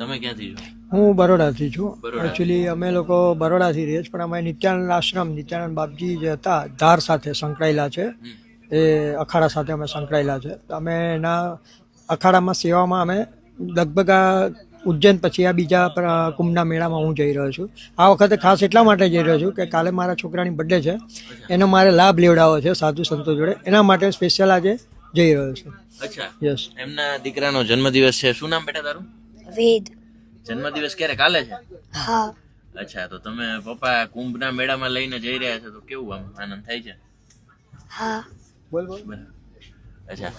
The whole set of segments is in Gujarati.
તમે ક્યાંથી છો? હું બરોડાથી છું. બરોડા. એકચ્યુઅલી અમે લોકો બરોડાથી રહીએ છીએ, પણ અમે નિત્યાનંદ આશ્રમ નિત્યાનંદ બાપજી જે હતા ધાર સાથે સંકળાયેલા છે. એ અખાડા સાથે અમે સંકળાયેલા છે. તો અમે એના અખાડામાં સેવામાં અમે લગભગ આ ઉજ્જૈન પછી આ બીજા કુંભના મેળામાં હું જઈ રહ્યો છું. આ વખતે ખાસ એટલા માટે જઈ રહ્યો છું કે કાલે મારા છોકરાની બર્થડે છે, એનો મારે લાભ લેવડાવવો છે સાધુ સંતો જોડે. એના માટે સ્પેશિયલ આજે જઈ રહ્યો છું. અચ્છા, યસ. એમના દીકરાનો જન્મદિવસ છે. શું નામ બેટા તારું? વેદ. જન્મદિવસ ક્યારે? કાલે છે? હા. અચ્છા, તો તમે પપ્પા કુંભના મેળામાં લઈને જઈ રહ્યા છો તો કેવું આમ આનંદ થાય છે? હા. બોલ બોલ. બરાબર. અચ્છા,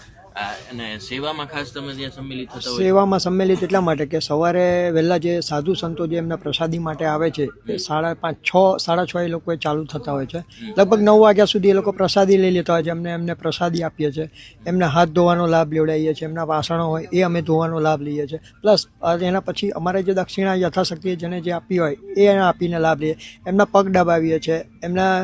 અને સેવામાં ખાસ તમે ત્યાં સંમિલિત થતા હોય? સેવામાં સંમેલિત એટલા માટે કે સવારે વહેલા જે સાધુ સંતો જે એમના પ્રસાદી માટે આવે છે એ 5:30, 6:30 એ લોકો ચાલુ થતા હોય છે. લગભગ 9 વાગ્યા સુધી એ લોકો પ્રસાદી લઈ લેતા હોય છે. એમને પ્રસાદી આપીએ છીએ, એમને હાથ ધોવાનો લાભ લેવડાવીએ છીએ, એમના વાસણો હોય એ અમે ધોવાનો લાભ લઈએ છીએ. પ્લસ એના પછી અમારે જે દક્ષિણા યથાશક્તિ જેને જે આપી હોય એ આપીને લાભ લઈએ. એમના પગ દબાવીએ છીએ. એમના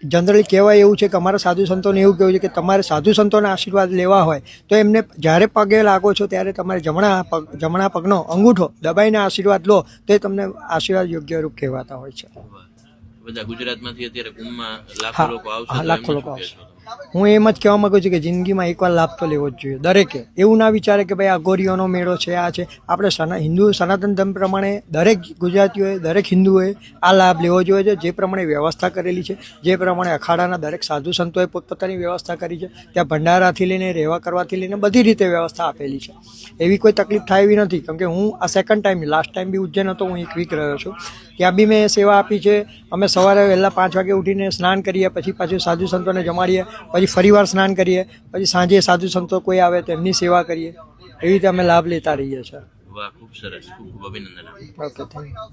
જનરલી કહેવાય એવું છે કે અમારા સાધુ સંતોને એવું કહેવું છે કે તમારે સાધુ સંતોના આશીર્વાદ લેવા હોય તો એમને જ્યારે પગે લાગો છો ત્યારે તમારે જમણા પગનો અંગૂઠો દબાઈને આશીર્વાદ લો તો એ તમને આશીર્વાદ યોગ્ય રૂપ કહેવાતા હોય છે. બધા ગુજરાતમાંથી અત્યારે કુંભમાં લાખો હા, લોકો આવશે, હા, તો લાખો એમને લોકો શું આવશે. કહેશો? હું એમ જ કહેવા માંગુ છું કે જિંદગીમાં એકવાર લાભ તો લેવો જ જોઈએ દરેકે. એવું ના વિચારે કે ભાઈ આ ગોરીઓનો મેળો છે, આ છે. આપણે હિન્દુ સનાતન ધર્મ પ્રમાણે દરેક ગુજરાતીઓએ દરેક હિન્દુઓએ આ લાભ લેવો જોઈએ છે. જે પ્રમાણે વ્યવસ્થા કરેલી છે, જે પ્રમાણે અખાડાના દરેક સાધુ સંતોએ પોતપોતાની વ્યવસ્થા કરી છે, ત્યાં ભંડારાથી લઈને રહેવા કરવાથી લઈને બધી રીતે વ્યવસ્થા આપેલી છે. એવી કોઈ તકલીફ થાય એવી નથી. કેમ કે હું આ સેકન્ડ ટાઈમ, લાસ્ટ ટાઈમ બી ઉજ્જૈન હતો, હું 1 વીક રહ્યો છું. ત્યાં બી મેં સેવા આપી છે. અમે સવારે વહેલા 5 વાગે ઉઠીને સ્નાન કરીએ, પછી પાછું સાધુ સંતોને જમાડીએ, પછી ફરીવાર સ્નાન કરીએ, પછી સાંજે સાધુ સંતો કોઈ આવે તો એમની સેવા કરીએ. એવી રીતે અમે લાભ લેતા રહીએ છીએ. વાહ, ખૂબ સરસ, ખૂબ ખૂબ અભિનંદન. Okay, thank you.